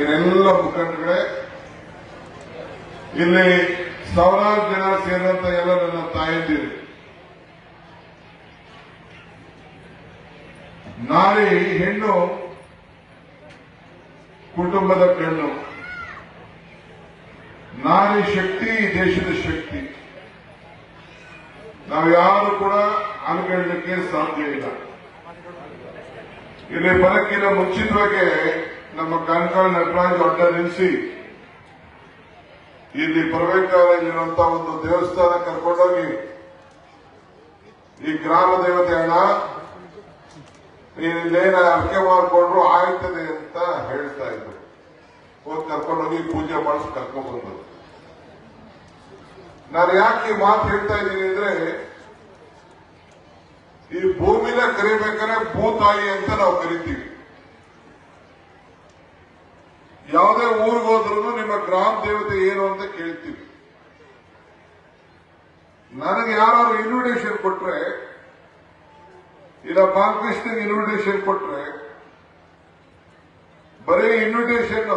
ಇದೆಲ್ಲ ಮುಖಂಡಗಳೇ, ಇಲ್ಲಿ ಸಾವಿರಾರು ಜನ ಸೇರಿದಂತ ಎಲ್ಲ ನನ್ನ ತಾಯಂದಿರು. ನಾರಿ ಹೆಣ್ಣು ಕುಟುಂಬದ ಕಣ್ಣು, ನಾರಿ ಶಕ್ತಿ ಈ ದೇಶದ ಶಕ್ತಿ. ನಾವು ಯಾರು ಕೂಡ ಅನ್ಕೊಳ್ಳಲಿಕ್ಕೆ ಸಾಧ್ಯ ಇಲ್ಲ. ಇಲ್ಲಿ ಬರಕ್ಕಿಂತ ಮುಂಚಿತವಾಗಿ ನಮ್ಮ ಕಣ್ಕಾಳ್ ನಟರಾಜ್ ಅಡ್ಡ ನಿಲ್ಲಿಸಿ ಇಲ್ಲಿ ಬರಬೇಕಾಗಿರುವಂತ ಒಂದು ದೇವಸ್ಥಾನ ಕರ್ಕೊಂಡೋಗಿ ಈ ಗ್ರಾಮ ದೇವತೆ ಹಣ ನೀನೇನ ಅರ್ಕೆ ಮಾಡಿಕೊಂಡ್ರು ಆಯ್ತದೆ ಅಂತ ಹೇಳ್ತಾ ಇದ್ರು. ಹೋಗಿ ಕರ್ಕೊಂಡೋಗಿ ಪೂಜೆ ಮಾಡಿಸಿ ಕರ್ಕೊಂಡ್ ಬಂದ್ರು. ನಾನು ಯಾಕೆ ಈ ಮಾತು ಹೇಳ್ತಾ ಇದ್ದೀನಿ ಅಂದ್ರೆ, ಈ ಭೂಮಿನ ಕರಿಬೇಕಾದ್ರೆ ಭೂತಾಯಿ ಅಂತ ನಾವು ಕರಿತೀವಿ. ಯಾವುದೇ ಊರಿಗೆ ಹೋದ್ರೂ ನಿಮ್ಮ ಗ್ರಾಮ ದೇವತೆ ಏನು ಅಂತ ಕೇಳ್ತೀವಿ. ನನಗೆ ಯಾರು ಇನ್ವಿಟೇಷನ್ ಕೊಟ್ರೆ, ಇಲ್ಲ ಬಾಲಕೃಷ್ಣಗೆ ಇನ್ವಿಟೇಷನ್ ಕೊಟ್ರೆ, ಬರೀ ಇನ್ವಿಟೇಷನ್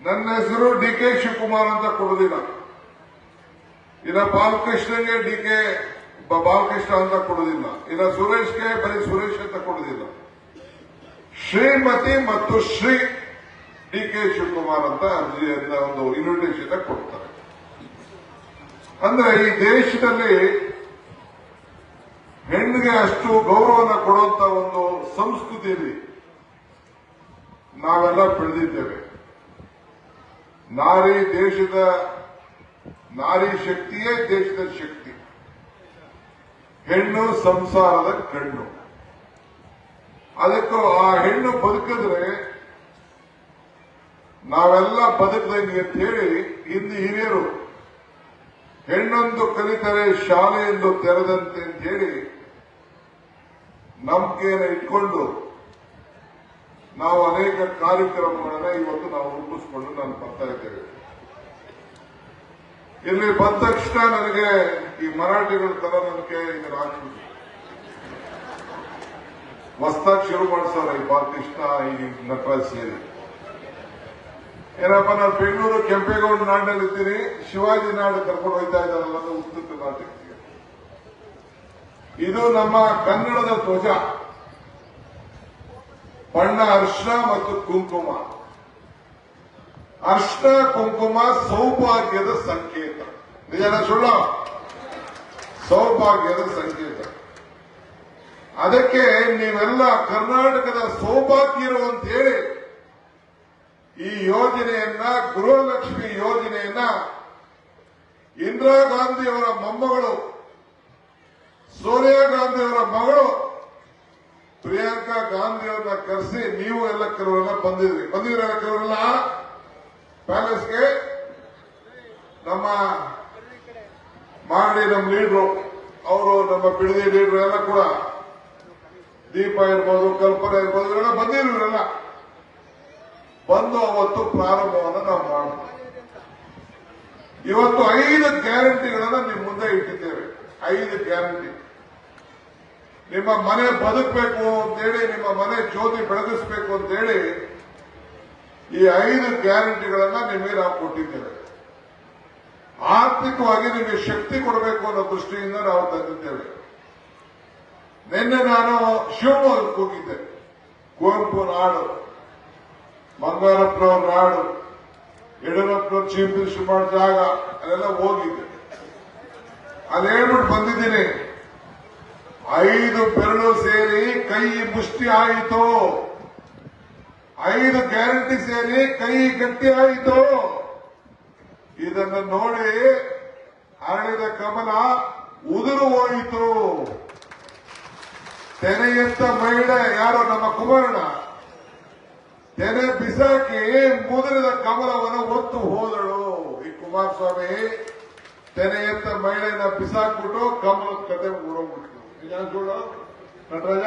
ನನ್ನ ಹೆಸರು ಡಿ.ಕೆ. ಶಿವಕುಮಾರ್ ಅಂತ ಕೊಡುದಿಲ್ಲ, ಇಲ್ಲ ಬಾಲಕೃಷ್ಣಗೆ ಡಿ.ಕೆ. ಬಾಲಕೃಷ್ಣ ಅಂತ ಕೊಡುದಿಲ್ಲ, ಇಲ್ಲ ಸುರೇಶ್ಗೆ ಬರೀ ಸುರೇಶ್ ಅಂತ ಕೊಡುದಿಲ್ಲ. ಶ್ರೀಮತಿ ಮತ್ತು ಶ್ರೀ ಡಿ.ಕೆ. ಶಿವಕುಮಾರ್ ಅಂತ ಒಂದು ಇನ್ವಿಟೇಷನ್ ಕೊಡ್ತಾರೆ. ಅಂದ್ರೆ ಈ ದೇಶದಲ್ಲಿ ಹೆಣ್ಣಿಗೆ ಅಷ್ಟು ಗೌರವನ ಕೊಡುವಂತ ಒಂದು ಸಂಸ್ಕೃತಿಯಲ್ಲಿ ನಾವೆಲ್ಲ ಬೆಳೆದಿದ್ದೇವೆ. ನಾರಿ ಶಕ್ತಿಯೇ ದೇಶದ ಶಕ್ತಿ. ಹೆಣ್ಣು ಸಂಸಾರದ ಕಣ್ಣು. ಅದಕ್ಕೂ ಆ ಹೆಣ್ಣು ಬದುಕಿದ್ರೆ ನಾವೆಲ್ಲ ಬದುಕದಂಗೆ ಅಂತ ಹೇಳಿ ಹಿಂದೆ ಹಿರಿಯರು ಹೆಣ್ಣೊಂದು ಕಲಿತರೆ ಶಾಲೆಯೊಂದು ತೆರೆದಂತೆ ಅಂತ ಹೇಳಿ ನಂಬಿಕೆಯನ್ನು ಇಟ್ಕೊಂಡು ನಾವು ಅನೇಕ ಕಾರ್ಯಕ್ರಮಗಳನ್ನ ಇವತ್ತು ನಾವು ರೂಪಿಸಿಕೊಂಡು ನಾನು ಬರ್ತಾ ಇದ್ದೇವೆ. ಇಲ್ಲಿ ಬಂದ ತಕ್ಷಣ ನನಗೆ ಈ ಮರಾಠಿಗಳ ತರ ನನಗೆ ಈಗ ರಾಜ್ಯ ಹೊಸದಾಗಿ ಶುರು ಮಾಡಿಸೋರು ಈ ಬಾಲಕೃಷ್ಣ ಈ ನಟರಾಜ್ ಸೇರಿ. ಏನಪ್ಪ, ನಾನು ಬೆಂಗಳೂರು ಕೆಂಪೇಗೌಡ ನಾಡಿನಲ್ಲಿ ಇದ್ದೀನಿ, ಶಿವಾಜಿ ನಾಡು ಕರ್ಕೊಂಡು ಹೋಗ್ತಾ ಇದ್ದಾರಲ್ಲ ಉತ್ತರ ಕರ್ನಾಟಕಕ್ಕೆ. ಇದು ನಮ್ಮ ಕನ್ನಡದ ಧ್ವಜ. ಬಣ್ಣ ಅರ್ಶನ ಮತ್ತು ಕುಂಕುಮ. ಅರ್ಶನ ಕುಂಕುಮ ಸೌಭಾಗ್ಯದ ಸಂಕೇತ. ನಿಜನ ಸುಳ್ಳ? ಸೌಭಾಗ್ಯದ ಸಂಕೇತ. ಅದಕ್ಕೆ ನೀವೆಲ್ಲ ಕರ್ನಾಟಕದ ಸೌಭಾಗ್ಯರು ಅಂತ ಹೇಳಿ ಈ ಯೋಜನೆಯನ್ನ, ಗೃಹಲಕ್ಷ್ಮಿ ಯೋಜನೆಯನ್ನ ಇಂದಿರಾ ಗಾಂಧಿಯವರ ಮೊಮ್ಮಗಳು, ಸೋನಿಯಾ ಗಾಂಧಿಯವರ ಮಗಳು ಪ್ರಿಯಾಂಕಾ ಗಾಂಧಿಯವರನ್ನ ಕರೆಸಿ ನೀವು ಎಲ್ಲ ಕೆಲವರೆಲ್ಲ ಬಂದಿದ್ರಲ್ಲ ಕೆಲವರೆಲ್ಲ ಪ್ಯಾಲೇಸ್ಗೆ. ನಮ್ಮ ಮಾಡಿ ನಮ್ಮ ಲೀಡ್ರು, ಅವರು ನಮ್ಮ ಬಿಡದಿ ಲೀಡ್ರು ಎಲ್ಲ ಕೂಡ, ದೀಪ ಇರ್ಬೋದು, ಕಲ್ಪನೆ ಇರ್ಬೋದು, ಇವರೆಲ್ಲ ಬಂದಿದ್ರು. ಇವರೆಲ್ಲ ಬಂದು ಅವತ್ತು ಪ್ರಾರಂಭವನ್ನು ನಾವು ಮಾಡ್ತೀವಿ. ಇವತ್ತು 5 ಗ್ಯಾರಂಟಿಗಳನ್ನ ನಿಮ್ಮ ಮುಂದೆ ಇಟ್ಟಿದ್ದೇವೆ. 5 ಗ್ಯಾರಂಟಿ. ನಿಮ್ಮ ಮನೆ ಬದುಕಬೇಕು ಅಂತೇಳಿ, ನಿಮ್ಮ ಮನೆ ಜ್ಯೋತಿ ಬೆಳಗಿಸಬೇಕು ಅಂತೇಳಿ ಈ 5 ಗ್ಯಾರಂಟಿಗಳನ್ನ ನಿಮಗೆ ನಾವು ಕೊಟ್ಟಿದ್ದೇವೆ. ಆರ್ಥಿಕವಾಗಿ ನಿಮಗೆ ಶಕ್ತಿ ಕೊಡಬೇಕು ಅನ್ನೋ ದೃಷ್ಟಿಯಿಂದ ನಾವು ತಂದಿದ್ದೇವೆ. ನಿನ್ನೆ ನಾನು ಶಿವಮೊಗ್ಗಕ್ಕೆ ಹೋಗಿದ್ದೆ. ಕುವೆಂಪು ನಾಡು, ಬಂಗಾರಪ್ಪನವ್ರ ನಾಡು, ಯಡಿಯೂರಪ್ಪನವ್ರ ಚೀಫ್ ಮಿನಿಸ್ಟರ್ ಮಾಡೋ ಜಾಗ, ಅಲ್ಲೆಲ್ಲ ಹೋಗಿದ್ದೆ. ಅಲ್ಲಿ ಹೇಳ್ಬಿಟ್ಟು ಬಂದಿದ್ದೀನಿ, 5 ಬೆರಳು ಸೇರಿ ಕೈ ಮುಷ್ಟಿ ಆಯಿತು, 5 ಗ್ಯಾರಂಟಿ ಸೇರಿ ಕೈ ಗಟ್ಟಿ ಆಯಿತು. ಇದನ್ನು ನೋಡಿ ಅರಳಿದ ಕಮಲ ಉದುರು ಹೋಯಿತು. ತೆನೆಯಂತ ಮಹಿಳೆ ಯಾರೋ ನಮ್ಮ ಕುಮಾರಣ್ಣ ತೆನೆ ಬಿಸಾಕಿ ಮುದುರಿದ ಕಮಲವನ್ನು ಒತ್ತು ಹೋದಳು. ಈ ಕುಮಾರಸ್ವಾಮಿ ತೆನೆಯಂತ ಮಹಿಳೆಯನ್ನ ಬಿಸಾಕ್ಬಿಟ್ಟು ಕಮಲದ ಕತೆ ಮುರೋಗ್ಬಿಟ್ರು. ನಟರಾಜ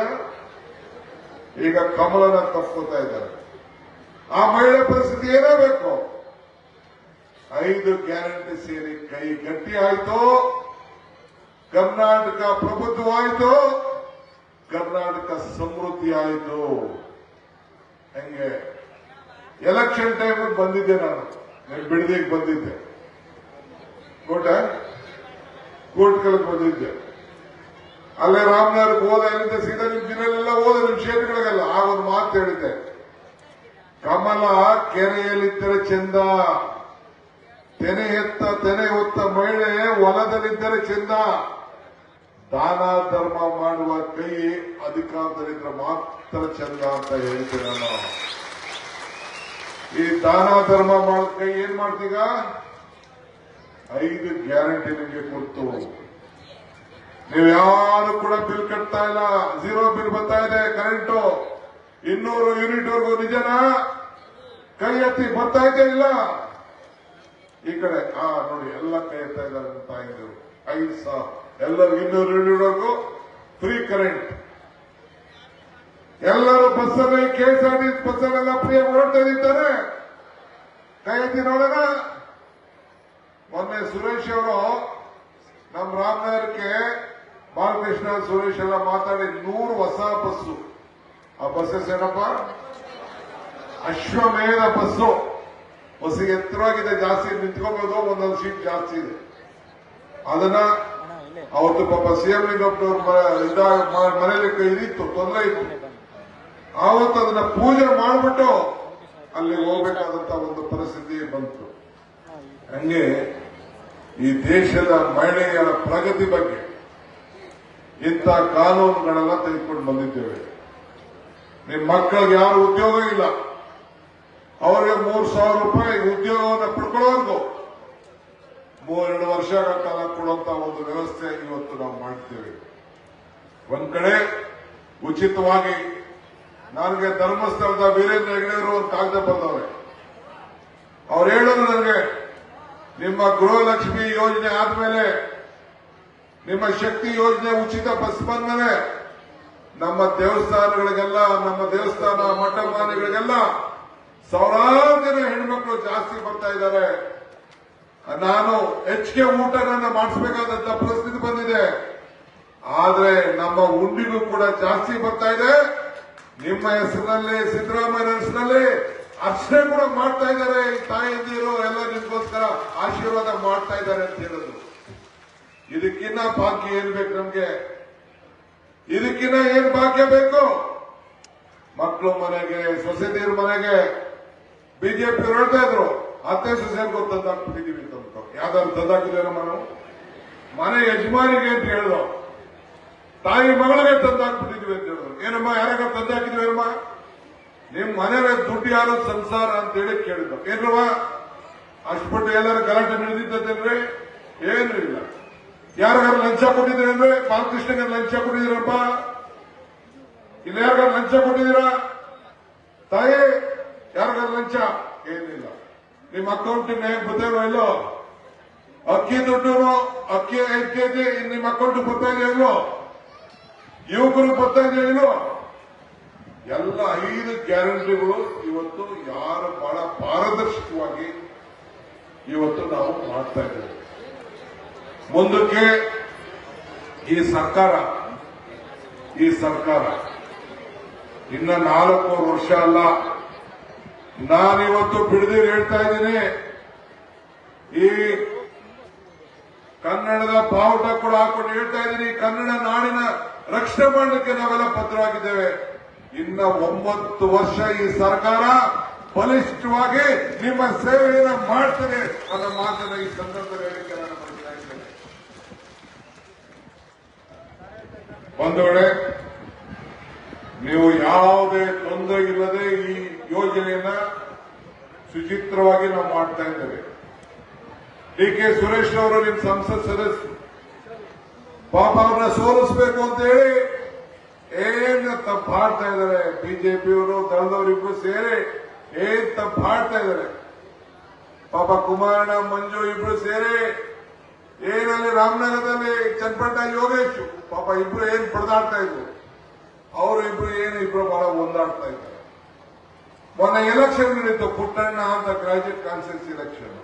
ಈಗ ಕಮಲನ ತಪ್ಕೋತಾ ಇದ್ದಾರೆ. ಆ ಮಹಿಳೆ ಪರಿಸ್ಥಿತಿ ಏನಾಗಬೇಕು? 5 ಗ್ಯಾರಂಟಿ ಸೇರಿ ಕೈ ಗಟ್ಟಿ ಆಯ್ತು, ಕರ್ನಾಟಕ ಪ್ರಬುದ್ಧವಾಯಿತು, ಕರ್ನಾಟಕ ಸಮೃದ್ಧಿ ಆಯಿತು. ಹೆಂಗೆ ಎಲೆಕ್ಷನ್ ಟೈಮ್ ಬಂದಿದ್ದೆ ನಾನು ಬಿಡದಿಗೆ ಬಂದಿದ್ದೆ ಕೋರ್ಟ್ಗಳಿಗೆ ಬಂದಿದ್ದೆ. ಅಲ್ಲೇ ರಾಮನಗರಕ್ಕೆ ಹೋದ ಇಲ್ಲಿಂದ ಸೀದಾ ನಿಮ್ ಜಿಲ್ಲೆಯಲ್ಲೆಲ್ಲ ಹೋದ ನಿಮ್ ಕ್ಷೇತ್ರಗಳಿಗೆಲ್ಲ ಆಗೊಂದು ಮಾತು ಹೇಳಿದ್ದೆ, ಕಮಲ ಕೆರೆಯಲ್ಲಿದ್ದರೆ ಚಂದ, ತೆನೆ ಹೊತ್ತ ಮಹಿಳೆ ಹೊಲದಲ್ಲಿದ್ದರೆ ಚಂದ, ದಾನ ಧರ್ಮ ಮಾಡುವ ಕೈ ಅಧಿಕಾರದಲ್ಲಿದ್ರೆ ಮಾತ್ರ ಚಂದ ಅಂತ ಹೇಳ್ತೀನಿ ನಾನು. ಈ ದಾನ ಧರ್ಮ ಮಾಡೋ ಕೈ ಏನ್ ಮಾಡ್ತೀಗ? 5 ಗ್ಯಾರಂಟಿ ನಿಮಗೆ ಕೊಡ್ತು. ನೀವು ಯಾರು ಕೂಡ ಬಿಲ್ ಕಟ್ತಾ ಇಲ್ಲ, 0 ಬಿಲ್ ಬರ್ತಾ ಇದೆ. ಕರೆಂಟು 200 ಯೂನಿಟ್ ವರೆಗೂ ನಿಜನಾ? ಕೈ ಎತ್ತಿ ಬರ್ತಾ ಇದೆ ಇಲ್ಲ? ಈ ಕಡೆ ನೋಡಿ ಎಲ್ಲ ಕೈ ಎತ್ತಾ ಇದ್ದಾರೆ ತಾಯಿಗಳು. 5,000 ಎಲ್ಲರೂ 200 ಯೂನಿಟ್ ವರೆಗೂ ಫ್ರೀ ಕರೆಂಟ್. ಎಲ್ಲರೂ ಬಸ್ಸಲ್ಲಿ KSRTC ಬಸ್ಸಲ್ಲೆಲ್ಲ ಫ್ರೀಯಾಗಿ ಓಡ್ತಾ ಇದ್ದಾರೆ. ಕೈ ಎತ್ತಿ ನೋಡೋಣ. ಮೊನ್ನೆ ಸುರೇಶ್ ಅವರು ನಮ್ಮ ರಾಮನಗರಕ್ಕೆ ಬಾಲಕೃಷ್ಣ ಸುರೇಶ್ ಎಲ್ಲ ಮಾತಾಡಿ 100 ಹೊಸ ಬಸ್ಸು. ಆ ಬಸ್ಸಸ್ ಏನಪ್ಪ? ಅಶ್ವಮೇಧ ಬಸ್ಸು. ಬಸ್ ಎತ್ತರವಾಗಿದೆ, ಜಾಸ್ತಿ ನಿಂತ್ಕೋಬಹುದು, ಒಂದೊಂದು ಸೀಟ್ ಜಾಸ್ತಿ ಇದೆ. ಅದನ್ನ ಅವತ್ತು ಪಾಪ ಸಿಎಂ ಲಿಂಗಪ್ಪನವ್ರ ಮನೆಯಲ್ಲಿ ಇದಿತ್ತು, ತೊಂದರೆ ಇತ್ತು. ಆವತ್ತು ಅದನ್ನ ಪೂಜೆ ಮಾಡಿಬಿಟ್ಟು ಅಲ್ಲಿ ಹೋಗ್ಬೇಕಾದಂತ ಒಂದು ಪರಿಸ್ಥಿತಿ ಬಂತು. ಹಂಗೆ ಈ ದೇಶದ ಮಹಿಳೆಯರ ಪ್ರಗತಿ ಬಗ್ಗೆ ಇಂಥ ಕಾನೂನುಗಳೆಲ್ಲ ತೆಗೆದುಕೊಂಡು ಬಂದಿದ್ದೇವೆ. ನಿಮ್ಮ ಮಕ್ಕಳಿಗೆ ಯಾರು ಉದ್ಯೋಗ ಇಲ್ಲ, ಅವರಿಗೆ 3,000 ರೂಪಾಯಿ ಉದ್ಯೋಗವನ್ನು ಪಡ್ಕೊಳ್ಳೋರ್ಗು 2 ವರ್ಷಗಳ ಕಾಲ ಕೊಡುವಂತ ಒಂದು ವ್ಯವಸ್ಥೆ ಇವತ್ತು ನಾವು ಮಾಡ್ತೇವೆ. ಒಂದ್ ಕಡೆ ಉಚಿತವಾಗಿ ನನಗೆ ಧರ್ಮಸ್ಥಳದ ವೀರೇಂದ್ರ ಹೆಗ್ಗಡೆಯವರು ಒಂದು ಕಾಗದ ಬಂದವ್ರೆ. ಅವ್ರು ಹೇಳೋದು ನನಗೆ, ನಿಮ್ಮ ಗೃಹಲಕ್ಷ್ಮಿ ಯೋಜನೆ ಆದ್ಮೇಲೆ, ನಿಮ್ಮ ಶಕ್ತಿ ಯೋಜನೆ ಉಚಿತ ಬಸ್ ಬಂದ್ಮೇಲೆ ನಮ್ಮ ದೇವಸ್ಥಾನಗಳಿಗೆಲ್ಲ, ನಮ್ಮ ದೇವಸ್ಥಾನ ಮಠ ಮಾನ್ಯಗಳಿಗೆಲ್ಲ ಸಾವಿರಾರು ಜನ ಹೆಣ್ಮಕ್ಳು ಜಾಸ್ತಿ ಬರ್ತಾ ಇದ್ದಾರೆ. ನಾನು ಹೆಚ್ಚಿಗೆ ಊಟಗಳನ್ನ ಮಾಡಿಸಬೇಕಾದಂತ ಪರಿಸ್ಥಿತಿ ಬಂದಿದೆ. ಆದ್ರೆ ನಮ್ಮ ಉಂಡಿಗೂ ಕೂಡ ಜಾಸ್ತಿ ಬರ್ತಾ ಇದೆ. ನಿಮ್ಮ ಹೆಸರಿನಲ್ಲಿ, ಸಿದ್ದರಾಮಯ್ಯ ಹೆಸರಿನಲ್ಲಿ ಅರ್ಚನೆ ಕೂಡ ಮಾಡ್ತಾ ಇದ್ದಾರೆ. ಈ ತಾಯಂದಿರು ಎಲ್ಲ ನಿಮ್ಗೋಸ್ಕರ ಆಶೀರ್ವಾದ ಮಾಡ್ತಾ ಇದ್ದಾರೆ ಅಂತ ಹೇಳೋದು. ಇದಕ್ಕಿನ್ನ ಭಾಗ್ಯ ಏನ್ ಬೇಕು ನಮ್ಗೆ? ಇದಕ್ಕಿನ್ನ ಏನ್ ಭಾಗ್ಯ ಬೇಕು? ಮಕ್ಕಳು ಮನೆಗೆ, ಸೊಸೈಟಿರ ಮನೆಗೆ ಬಿಜೆಪಿ ಹೇಳ್ತಾ ಇದ್ರು, ಅತ್ತೆ ಸೊಸೈಟಿಗೂ ತಂದಾಕ್ಬಿಟ್ಟಿದೀವಿ ಅಂತ. ಯಾವ್ದಾದ್ರು ತಂದಾಕಿದ್ದೇನಮ್ಮ ನಾವು? ಮನೆ ಯಜಮಾನಿಗೆ ಅಂತ ಹೇಳಿದ್ರು, ತಾಯಿ ಮಗಳಿಗೆ ತಂದಾಕ್ಬಿಟ್ಟಿದ್ವಿ ಅಂತ ಹೇಳಿದ್ರು. ಏನಮ್ಮ ಯಾರಾಗ ತಂದಾಕಿದ್ವೇನಮ್ಮ? ನಿಮ್ ಮನೆಯ ದುಡ್ಡು ಯಾರು ಸಂಸಾರ ಅಂತ ಹೇಳಿ ಕೇಳಿದ್ರು. ಏನ್ರವ ಅಷ್ಟ್ಬಿಟ್ಟು ಎಲ್ಲರೂ ಗಲಾಟೆ ನಡೆದಿದ್ದೇನ್ರಿ? ಏನು ಇಲ್ಲ. ಯಾರಿಗಾರು ಲಂಚ ಕೊಟ್ಟಿದ್ರೇನ್ರಿ? ಬಾಲಕೃಷ್ಣಗೆ ಲಂಚ ಕೊಟ್ಟಿದ್ದೀರಪ್ಪ? ಇಲ್ಲ ಯಾರಿಗಾರು ಲಂಚ ಕೊಟ್ಟಿದ್ದೀರಾ? ತಾಯಿ ಯಾರಿಗಾರು ಲಂಚ? ಏನಿಲ್ಲ. ನಿಮ್ಮ ಅಕೌಂಟಿಗೆ ಬರ್ತೇನೋ ಇಲ್ಲೋ? ಅಕ್ಕಿ ದುಡ್ಡು, ಅಕ್ಕಿ 5 kg ನಿಮ್ಮ ಅಕೌಂಟ್ ಬರ್ತಾ ಇದೆಯಾ ಇಲ್ಲೋ? ಯುವಕರು ಬರ್ತಾ ಇದೆಯಾ ಇಲ್ಲೋ? ಎಲ್ಲ 5 ಗ್ಯಾರಂಟಿಗಳು ಇವತ್ತು ಯಾರು ಬಹಳ ಪಾರದರ್ಶಕವಾಗಿ ಇವತ್ತು ನಾವು ಮಾಡ್ತಾ ಇದ್ದೇವೆ. ಮುಂದಕ್ಕೆ ಈ ಸರ್ಕಾರ ಇನ್ನ 4 ವರ್ಷ ಅಲ್ಲ. ನಾನಿವತ್ತು ಬಿಡದಿರು ಹೇಳ್ತಾ ಇದ್ದೀನಿ, ಈ ಕನ್ನಡದ ಬಾವುಟ ಕೂಡ ಹಾಕೊಂಡು ಹೇಳ್ತಾ ಇದ್ದೀನಿ, ಕನ್ನಡ ನಾಡಿನ ರಕ್ಷಣೆ ಮಾಡಲಿಕ್ಕೆ ನಾವೆಲ್ಲ ಬದ್ಧವಾಗಿದ್ದೇವೆ. ಇನ್ನ 9 ವರ್ಷ ಈ ಸರ್ಕಾರ ಬಲಿಷ್ಠವಾಗಿ ನಿಮ್ಮ ಸೇವೆಯನ್ನು ಮಾಡ್ತೇನೆ ಅನ್ನೋ ಮಾತನ್ನ ಈ ಸಂದರ್ಭದಲ್ಲಿ ಹೇಳಿಕೆ ನಾನು ಮಾಡ್ತಾ ಇದ್ದೇನೆ. ಬಂಧುಗಳೇ, ನೀವು ಯಾವುದೇ ತೊಂದರೆ ಇಲ್ಲದೆ ಈ ಯೋಜನೆಯನ್ನ ಸುಚಿತ್ರವಾಗಿ ನಾವು ಮಾಡ್ತಾ ಇದ್ದೇವೆ. DK ಸುರೇಶ್ ಅವರು ನಿಮ್ಮ ಸಂಸತ್ ಸದಸ್ಯರು, ಪಾಪ ಅವ್ರನ್ನ ಸೋಲಿಸಬೇಕು ಅಂತ ಹೇಳಿ ಏನ್ ತಪ್ಪು ಮಾಡ್ತಾ ಇದ್ದಾರೆ. ಬಿಜೆಪಿಯವರು ದಳದವರಿಬ್ರು ಸೇರಿ ಏನ್ ತಪ್ಪು ಮಾಡ್ತಾ ಇದ್ದಾರೆ. ಪಾಪ ಕುಮಾರಣ್ಣ, ಮಂಜು ಇಬ್ರು ಸೇರಿ ಏನಲ್ಲಿ ರಾಮನಗರದಲ್ಲಿ ಚನ್ನಪಟ್ಟ ಯೋಗೇಶ್ ಪಾಪ ಇಬ್ರು ಏನ್ ಪಡೆದಾಡ್ತಾ ಇದ್ರು. ಅವರು ಇಬ್ರು ಬಹಳ ಒಂದಾಡ್ತಾ ಇದ್ದಾರೆ. ಮೊನ್ನೆ ಎಲೆಕ್ಷನ್ ನಡೀತು, ಪುಟ್ಟಣ್ಣ ಅಂತ ಗ್ರಾಜ್ಯುಯೇಟ್ ಕಾನ್ಸ್ಟಿಟ್ಯೂನ್ಸಿ ಎಲೆಕ್ಷನ್.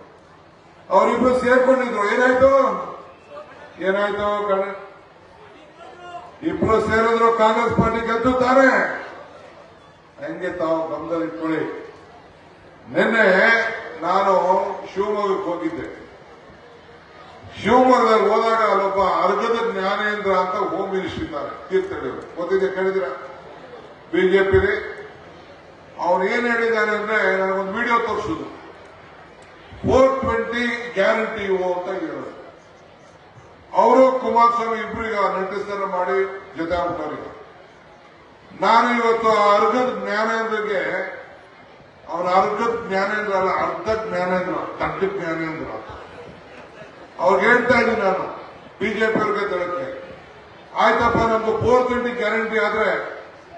ಅವರಿಬ್ರು ಸೇರ್ಕೊಂಡಿದ್ರು. ಏನಾಯ್ತು? ಇಬ್ರು ಸೇರಿದ್ರು, ಕಾಂಗ್ರೆಸ್ ಪಾರ್ಟಿ ಗೆದ್ದುತ್ತಾರೆ. ಹಂಗೆ ತಾವು ಗಮನದಲ್ಲಿ ಇಟ್ಕೊಳ್ಳಿ. ನಿನ್ನೆ ನಾನು ಶಿವಮೊಗ್ಗಕ್ಕೆ ಹೋಗಿದ್ದೆ. ಶಿವಮೊಗ್ಗದಲ್ಲಿ ಹೋದಾಗ ಅಲ್ಲೊಬ್ಬ ಅರ್ಗದ ಜ್ಞಾನೇಂದ್ರ ಅಂತ ಹೋಮ್ ಮಿನಿಸ್ಟರ್ ಇದ್ದಾರೆ, ತೀರ್ಥಹಳ್ಳಿಯವರು. ಗೊತ್ತಿದೆ, ಕೇಳಿದಿರ? ಬಿಜೆಪಿ. ಅವ್ರು ಏನ್ ಹೇಳಿದ್ದಾರೆ ಅಂದ್ರೆ, ನನಗೊಂದು ವಿಡಿಯೋ ತೋರಿಸುದು, 420 ಗ್ಯಾರಂಟಿ ಅಂತ ಹೇಳೋದು. ಅವರು ಕುಮಾರಸ್ವಾಮಿ ಇಬ್ಬರಿಗ ನಟಿಸ್ತಾರ ಮಾಡಿ ಜೊತೆ ಆಗ್ಬಿಟ್ಟವ್ರಿಗೆ. ನಾನು ಇವತ್ತು ಅರ್ಗದ ಜ್ಞಾನೇಂದ್ರಗೆ, ಅವನ ಅರ್ಗದ ಜ್ಞಾನೇಂದ್ರ ಅಲ್ಲ, ಅರ್ಧ ಜ್ಞಾನೇಂದ್ರ, ದಡ್ಡ ಜ್ಞಾನೇಂದ್ರ, ಅವ್ರಿಗೆ ಹೇಳ್ತಾ ಇದ್ದೀನಿ ನಾನು, ಬಿಜೆಪಿ ಅವ್ರಿಗೆ ತಳಕ್ಕೆ, ಆಯ್ತಪ್ಪ ನಮ್ದು 420 ಗ್ಯಾರಂಟಿ ಆದ್ರೆ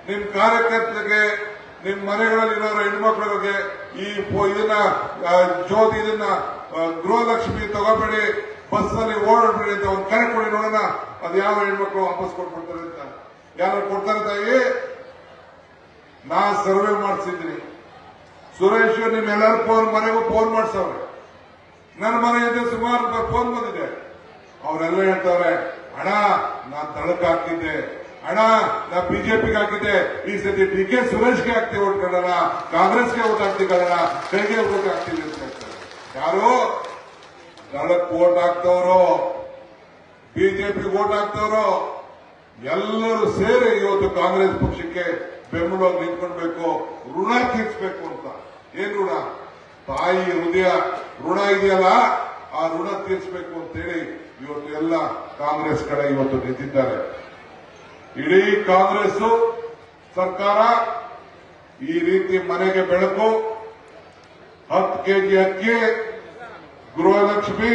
ನಿಮ್ ಕಾರ್ಯಕರ್ತರಿಗೆ, ನಿಮ್ ಮನೆಗಳಲ್ಲಿ ಇರೋ ಹೆಣ್ಮಕ್ಳಿಗೆ ಇದನ್ನ ಜ್ಯೋತಿ, ಇದನ್ನ ಗೃಹಲಕ್ಷ್ಮಿ ತಗೋಬೇಡಿ, ಬಸ್ ನಲ್ಲಿ ಓಡಾಡ್ಬೇಡಿ ಅಂತ ಒಂದು ಕರೆ ಕೊಡಿ ನೋಡೋಣ, ಅದು ಯಾವ ಹೆಣ್ಮಕ್ಳು ವಾಪಸ್ ಕೊಟ್ಬಿಡ್ತಾರೆ ಅಂತ. ಯಾರು ಕೊಡ್ತಾರೆ ತಾಯಿ? ನಾ ಸರ್ವೆ ಮಾಡಿಸಿದ್ದೀನಿ. ಸುರೇಶ್ ನಿಮ್ಮೆಲ್ಲರೂ ಮನೆಗೂ ಫೋನ್ ಮಾಡ್ಸವ್ರೆ. ನನ್ನ ಮನೆಯಿಂದ ಸುಮಾರು ಫೋನ್ ಬಂದಿದೆ. ಅವರೆಲ್ಲ ಹೇಳ್ತಾರೆ, ಅಣ್ಣ ನಾನ್ ತಳಕ್ ಹಾಕಿದ್ದೆ, ಅಣ್ಣ ನಾ ಬಿಜೆಪಿಗೆ ಹಾಕಿದ್ದೆ, ಈ ಸತಿ ಡಿ.ಕೆ. ಸುರೇಶ್ಗೆ ಹಾಕ್ತೀವಿ ಓಟ್ ಕಳ್ಳಣ, ಕಾಂಗ್ರೆಸ್ಗೆ ಓಟ್ ಹಾಕ್ತೀವಿ ಕಳ್ಳಣ, ಕೈಗೆ ಓಟ್ ಹಾಕ್ತೀವಿ ಅಂತ ಹೇಳ್ತಾರೆ. ಯಾರು ತಳಕ್ ಓಟ್ ಹಾಕ್ತವ್ರೋ, ಬಿಜೆಪಿಗೆ ಓಟ್ ಹಾಕ್ತವ್ರೋ ಎಲ್ಲರೂ ಸೇರಿ ಇವತ್ತು ಕಾಂಗ್ರೆಸ್ ಪಕ್ಷಕ್ಕೆ ಬೆಂಬಲವಾಗಿ ನಿಂತ್ಕೊಳ್ಬೇಕು, ಋಣ ತೀರ್ಸ್ಬೇಕು ಅಂತ. ಏನ್ ಋಣ? ತಾಯಿ ಹೃದಯ ಋಣ ಇದೆಯಲ್ಲ, ಆ ಋಣ ತೀರ್ಸ್ಬೇಕು ಅಂತೇಳಿ ಇವತ್ತು ಎಲ್ಲ ಕಾಂಗ್ರೆಸ್ ಕಡೆ ಇವತ್ತು ನಿಂತಿದ್ದಾರೆ. ಇಡೀ ಕಾಂಗ್ರೆಸ್ ಸರ್ಕಾರ ಈ ರೀತಿ ಮನೆಗೆ ಬೆಳಕು, 10 ಕೆಜಿ ಅಕ್ಕಿ, ಗೃಹಲಕ್ಷ್ಮಿ,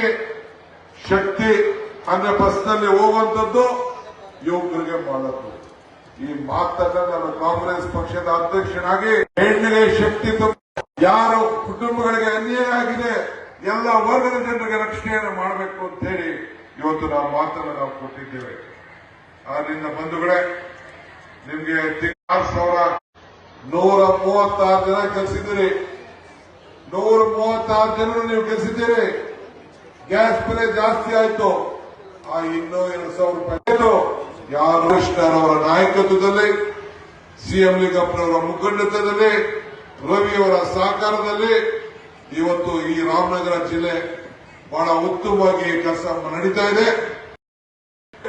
ಶಕ್ತಿ ಅಂದ್ರೆ ಬಸ್ನಲ್ಲಿ ಹೋಗುವಂತದ್ದು ಯುವಕರಿಗೆ ಮಾಡೋದು. ಈ ಮಾತನ್ನ ನಾನು ಕಾಂಗ್ರೆಸ್ ಪಕ್ಷದ ಅಧ್ಯಕ್ಷನಾಗಿ ಹೆಣ್ಣಿಗೆ ಶಕ್ತಿ ಯಾರು ಕುಟುಂಬಗಳಿಗೆ ಅನ್ಯಾಯ ಆಗಿದೆ ಎಲ್ಲ ವರ್ಗದ ಜನರಿಗೆ ರಕ್ಷಣೆಯನ್ನು ಮಾಡಬೇಕು ಅಂತ ಹೇಳಿ ಇವತ್ತು ನಾವು ಮಾತನ್ನು ನಾವು ಕೊಟ್ಟಿದ್ದೇವೆ. ಆದ್ರಿಂದ ಬಂಧುಗಳೇ, ನಿಮ್ಗೆ 136 ಜನ ಕೆಲಸಿದ್ದೀರಿ, 136 ಜನರು ನೀವು ಕೆಲಸಿದ್ದೀರಿ. ಗ್ಯಾಸ್ ಬೆಲೆ ಜಾಸ್ತಿ ಆಯ್ತು, ಇನ್ನೂ 2,000 ರೂಪಾಯಿ ಯಾರು ಕೃಷ್ಣರವರ ನಾಯಕತ್ವದಲ್ಲಿ, ಸಿಎಂ ಲಿಂಗಪ್ಪನವರ ಮುಖಂಡತ್ವದಲ್ಲಿ, ರವಿಯವರ ಸಹಕಾರದಲ್ಲಿ ಇವತ್ತು ಈ ರಾಮನಗರ ಜಿಲ್ಲೆ ಬಹಳ ಉತ್ತಮವಾಗಿ ಕೆಲಸ ನಡೀತಾ ಇದೆ.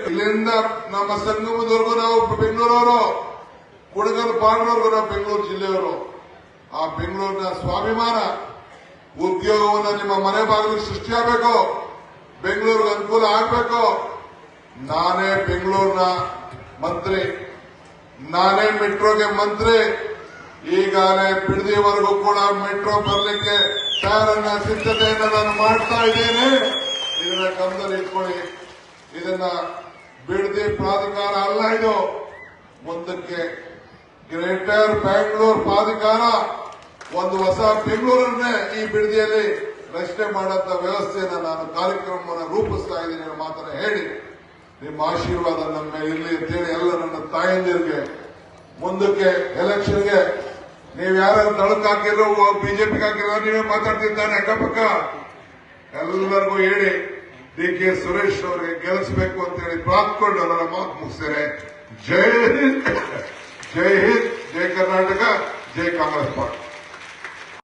ಇಲ್ಲಿಂದ ನಮ್ಮ ಸಂಗಮದವರೆಗೂ ನಾವು ಬೆಂಗಳೂರವರು, ಕುಡಗಲ್ ಪಾಂಡವರೆಗೂ ನಾವು ಬೆಂಗಳೂರು ಜಿಲ್ಲೆಯವರು. ಆ ಬೆಂಗಳೂರಿನ ಸ್ವಾಭಿಮಾನ, ಉದ್ಯೋಗವನ್ನು ನಿಮ್ಮ ಮನೆ ಬಾಗಿಲಿಗೆ ಸೃಷ್ಟಿಯಾಗಬೇಕು, ಬೆಂಗಳೂರಿಗೆ ಅನುಕೂಲ ಆಗಬೇಕು. ನಾನೇ ಬೆಂಗಳೂರಿನ ಮಂತ್ರಿ, ನಾನೇ ಮೆಟ್ರೋಗೆ ಮಂತ್ರಿ. ಈಗಾಗಲೇ ಬಿಡದಿವರೆಗೂ ಕೂಡ ಮೆಟ್ರೋ ಬರಲಿಕ್ಕೆ ಸಿದ್ಧತೆಯನ್ನು ನಾನು ಮಾಡ್ತಾ ಇದ್ದೇನೆ. ಇದನ್ನ ಗಮನದಲ್ಲಿ ಇಟ್ಕೊಳ್ಳಿ. ಇದನ್ನ ಬಿಡದಿ ಪ್ರಾಧಿಕಾರ ಅಲ್ಲ, ಇದು ಮುಂದಕ್ಕೆ ಗ್ರೇಟರ್ ಬ್ಯಾಂಗ್ಳೂರ್ ಪ್ರಾಧಿಕಾರ ಒಂದು ಹೊಸ ಬೆಂಗಳೂರನ್ನೇ ಈ ಬಿಡದಿಯಲ್ಲಿ ರಚನೆ ಮಾಡಂತ ವ್ಯವಸ್ಥೆಯನ್ನು ನಾನು ಕಾರ್ಯಕ್ರಮವನ್ನು ರೂಪಿಸ್ತಾ ಇದ್ದೀನಿ ಅನ್ನೋ ಮಾತನ್ನ ಹೇಳಿ, ನಿಮ್ಮ ಆಶೀರ್ವಾದ ನಮ್ಮ ಮೇಲೆ ಇರಲಿ ಅಂತೇಳಿ ಎಲ್ಲ ನನ್ನ ತಾಯಂದಿರಿಗೆ ಮುಂದಕ್ಕೆ ಎಲೆಕ್ಷನ್ಗೆ ನೀವು ಯಾರು ತಳಕ್ ಹಾಕಿರೋ, ಬಿಜೆಪಿಗೆ ಹಾಕಿರೋ ನೀವೇ ಮಾತಾಡ್ತಿದ್ದಾನೆ ಅಕ್ಕಪಕ್ಕ ಎಲ್ಲರಿಗೂ ಹೇಳಿ ಡಿ.ಕೆ. ಸುರೇಶ್ ಅವರಿಗೆ ಗೆಲ್ಲಿಸಬೇಕು ಅಂತ ಹೇಳಿ ಪ್ರಾರ್ಥಿಕೊಂಡು ನನ್ನ ಮಾತು ಮುಗಿಸ್ತೇನೆ. ಜೈ ಹಿಂದ್, ಜೈ ಹಿಂದ್, ಜೈ ಕರ್ನಾಟಕ, ಜೈ ಕಾಂಗ್ರೆಸ್ ಪಾರ್ಟಿ.